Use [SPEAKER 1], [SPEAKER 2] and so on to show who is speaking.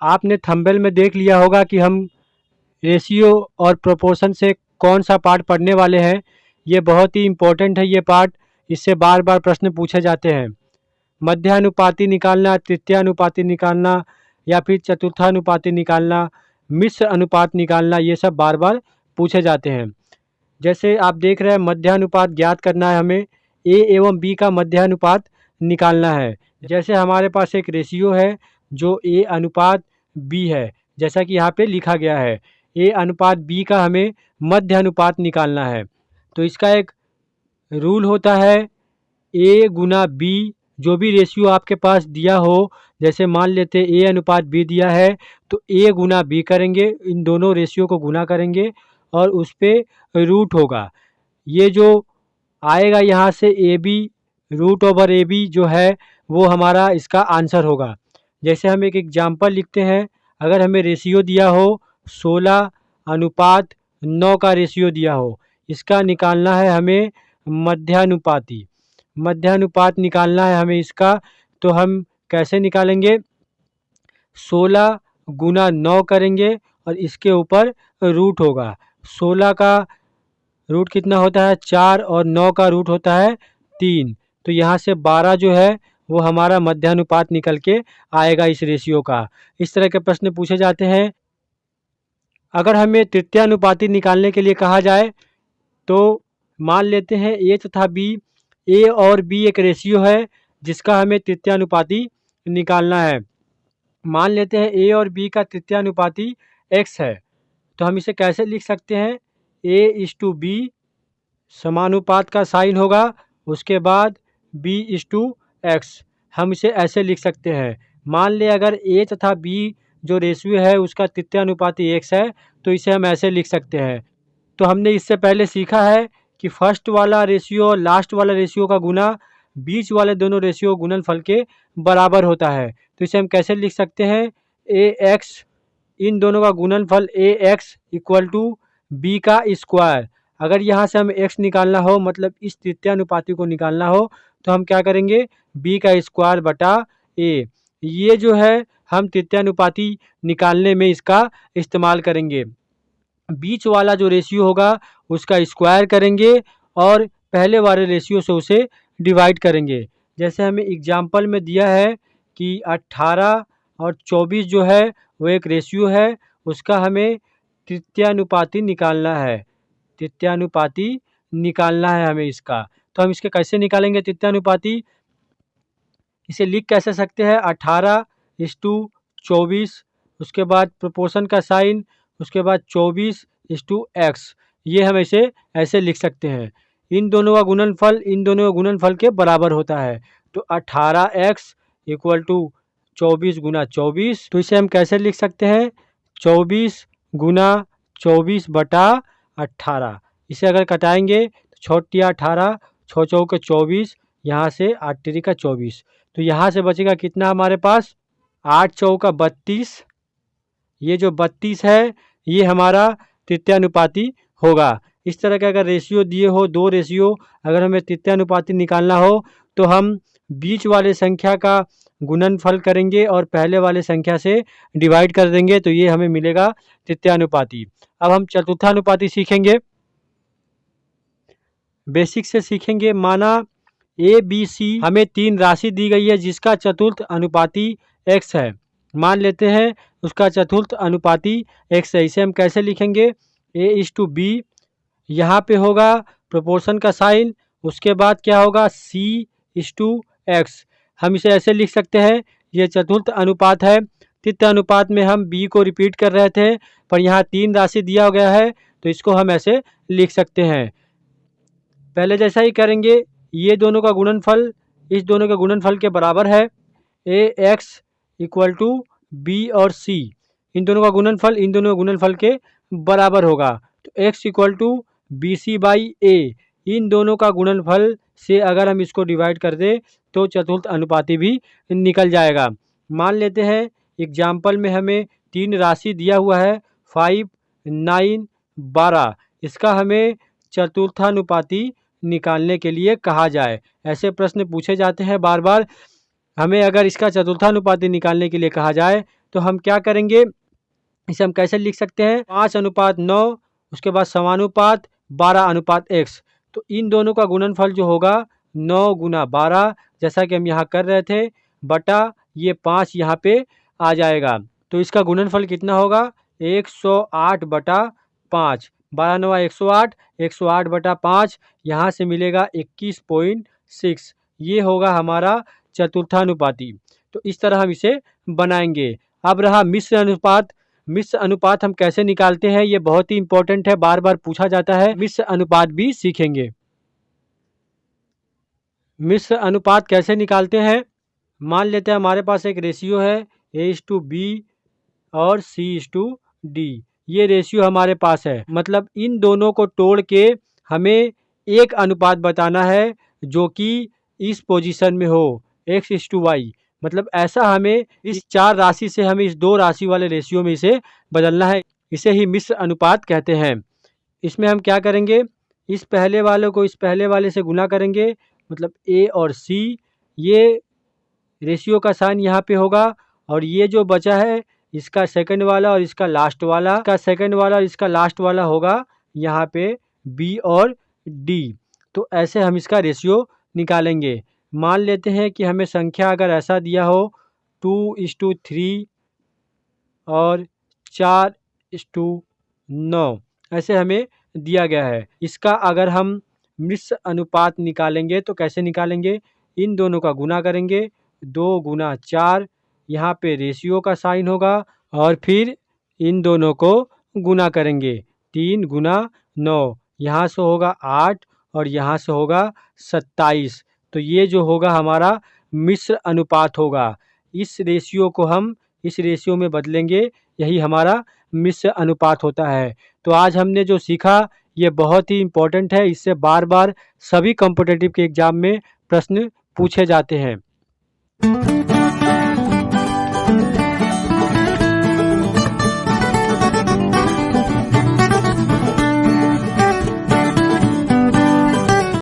[SPEAKER 1] आपने थंबनेल में देख लिया होगा कि हम रेशियो और प्रोपोर्शन से कौन सा पार्ट पढ़ने वाले हैं। ये बहुत ही इम्पोर्टेंट है ये पार्ट, इससे बार बार प्रश्न पूछे जाते हैं। मध्यानुपाती निकालना, तृतीयानुपाती निकालना या फिर चतुर्थानुपाती निकालना, मिश्र अनुपात निकालना, ये सब बार बार पूछे जाते हैं। जैसे आप देख रहे हैं मध्यानुपात ज्ञात करना है, हमें ए एवं बी का मध्यानुपात निकालना है। जैसे हमारे पास एक रेशियो है जो ए अनुपात बी है, जैसा कि यहाँ पे लिखा गया है ए अनुपात बी का हमें मध्य अनुपात निकालना है। तो इसका एक रूल होता है ए गुना बी, जो भी रेशियो आपके पास दिया हो, जैसे मान लेते ए अनुपात बी दिया है तो ए गुना बी करेंगे, इन दोनों रेशियो को गुना करेंगे और उस पर रूट होगा। ये जो आएगा यहाँ से a b, root over a b जो है वो हमारा इसका आंसर होगा। जैसे हम एक एग्जाम्पल लिखते हैं, अगर हमें रेशियो दिया हो 16:9 का रेशियो दिया हो, इसका निकालना है हमें मध्यानुपाती, मध्यानुपात निकालना है हमें इसका। तो हम कैसे निकालेंगे, 16 गुना 9 करेंगे और इसके ऊपर रूट होगा। 16 का रूट कितना होता है 4 और 9 का रूट होता है 3, तो यहाँ से 12 जो है वो हमारा मध्यानुपात निकल के आएगा इस रेशियो का। इस तरह के प्रश्न पूछे जाते हैं। अगर हमें तृतीयानुपाती निकालने के लिए कहा जाए तो मान लेते हैं ए तथा बी, ए और बी एक रेशियो है जिसका हमें तृतीयानुपाती निकालना है। मान लेते हैं ए और बी का तृतीयानुपाती x है, तो हम इसे कैसे लिख सकते हैं, a/b समानुपात का साइन होगा, उसके बाद b/x। हम इसे ऐसे लिख सकते हैं। मान ले अगर a तथा b जो रेशियो है उसका तृतीयानुपाती x है, तो इसे हम ऐसे लिख सकते हैं। तो हमने इससे पहले सीखा है कि फर्स्ट वाला रेशियो और लास्ट वाला रेशियो का गुना बीच वाले दोनों रेशियो गुणनफल के बराबर होता है। तो इसे हम कैसे लिख सकते हैं, ax, इन दोनों का गुणनफल ax इक्वल टू बी का स्क्वायर। अगर यहाँ से हमें x निकालना हो, मतलब इस तृतीयानुपाती को निकालना हो, तो हम क्या करेंगे, b का स्क्वायर बटा a। ये जो है हम तृतीयानुपाती निकालने में इसका इस्तेमाल करेंगे। बीच वाला जो रेशियो होगा उसका स्क्वायर करेंगे और पहले वाले रेशियो से उसे डिवाइड करेंगे। जैसे हमें एग्जाम्पल में दिया है कि 18 और 24 जो है वो एक रेशियो है, उसका हमें तृतीयानुपाती निकालना है, तृतीयानुपाती निकालना है हमें इसका। तो हम इसके कैसे निकालेंगे तृतीयानुपाती, इसे लिख कैसे सकते हैं, 18:24, उसके बाद प्रोपोर्शन का साइन, उसके बाद 24:x, ये हम इसे ऐसे लिख सकते हैं। इन दोनों का गुणनफल इन दोनों का गुणनफल के बराबर होता है, तो 18x इक्वल टू 24 गुना 24। तो इसे हम कैसे लिख सकते हैं, 24 गुना 24 बटा 18। इसे अगर कटाएंगे तो छोटिया 18, 6 चौके 24, यहाँ से 8 तिरिका 24, तो यहाँ से बचेगा कितना हमारे पास, 8 चौका 32। ये जो 32 है ये हमारा तृतीयानुपाती होगा। इस तरह का अगर रेशियो दिए हो, दो रेशियो, अगर हमें तृतीयानुपाती निकालना हो तो हम बीच वाले संख्या का गुणनफल करेंगे और पहले वाले संख्या से डिवाइड कर देंगे, तो ये हमें मिलेगा तृतीयानुपाती। अब हम चतुर्थानुपाती सीखेंगे, बेसिक से सीखेंगे। माना ए बी सी हमें 3 राशि दी गई है जिसका चतुर्थ अनुपाती x है। मान लेते हैं उसका चतुर्थ अनुपाती x है, इसे हम कैसे लिखेंगे, a/b, यहाँ पे होगा प्रोपोर्शन का साइन, उसके बाद क्या होगा c/x। हम इसे ऐसे लिख सकते हैं, ये चतुर्थ अनुपात है। तृतीय अनुपात में हम b को रिपीट कर रहे थे, पर यहाँ 3 राशि दिया गया है तो इसको हम ऐसे लिख सकते हैं। पहले जैसा ही करेंगे, ये दोनों का गुणनफल इस दोनों के गुणनफल के बराबर है, ax इक्वल टू b और c, इन दोनों का गुणनफल इन दोनों गुणनफल के बराबर होगा। तो x equal to B C by A, इन दोनों का गुणनफल से अगर हम इसको डिवाइड कर दें तो चतुर्थ अनुपाती भी निकल जाएगा। मान लेते हैं एग्जाम्पल में हमें 3 राशि दिया हुआ है 5, 9, 12, इसका हमें चतुर्थानुपाती निकालने के लिए कहा जाए। ऐसे प्रश्न पूछे जाते हैं बार बार। हमें अगर इसका चतुर्थानुपाती निकालने के लिए कहा जाए तो हम क्या करेंगे, इसे हम कैसे लिख सकते हैं, 5:9, उसके बाद समानुपात 12:x। तो इन दोनों का गुणनफल जो होगा 9 गुना 12, जैसा कि हम यहाँ कर रहे थे, बटा ये 5 यहाँ पे आ जाएगा। तो इसका गुणनफल कितना होगा, 108 बटा 5। 12 9 108, 108 बटा 5, यहाँ से मिलेगा 21.6। ये होगा हमारा चतुर्थानुपाती। तो इस तरह हम इसे बनाएंगे। अब रहा मिश्र अनुपात। मिश्र अनुपात हम कैसे निकालते हैं, ये बहुत ही इंपॉर्टेंट है, बार बार पूछा जाता है। मिश्र अनुपात भी सीखेंगे। मिश्र अनुपात कैसे निकालते हैं, मान लेते हैं हमारे पास एक रेशियो है A/B और C/D। ये रेशियो हमारे पास है, मतलब इन दोनों को तोड़ के हमें एक अनुपात बताना है जो कि इस पोजीशन में हो, X/Y। मतलब ऐसा हमें इस 4 राशि से हमें इस 2 राशि वाले रेशियो में इसे बदलना है। इसे ही मिश्र अनुपात कहते हैं। इसमें हम क्या करेंगे, इस पहले वाले को इस पहले वाले से गुना करेंगे, मतलब A और C, ये रेशियो का साइन यहाँ पे होगा, और ये जो बचा है इसका सेकंड वाला और इसका लास्ट वाला, इसका सेकंड वाला और इसका लास्ट वाला होगा यहाँ पे B और D। तो ऐसे हम इसका रेशियो निकालेंगे। मान लेते हैं कि हमें संख्या अगर ऐसा दिया हो 2:3 और 4:9, ऐसे हमें दिया गया है। इसका अगर हम मिश्र अनुपात निकालेंगे तो कैसे निकालेंगे, इन दोनों का गुना करेंगे, 2 गुना 4, यहाँ पे रेशियो का साइन होगा, और फिर इन दोनों को गुना करेंगे, 3 गुना 9, यहाँ से होगा 8 और यहाँ से होगा 27। तो ये जो होगा हमारा मिश्र अनुपात होगा। इस रेशियो को हम इस रेशियो में बदलेंगे, यही हमारा मिश्र अनुपात होता है। तो आज हमने जो सीखा ये बहुत ही इम्पोर्टेंट है, इससे बार बार सभी कॉम्पिटिटिव के एग्ज़ाम में प्रश्न पूछे जाते हैं।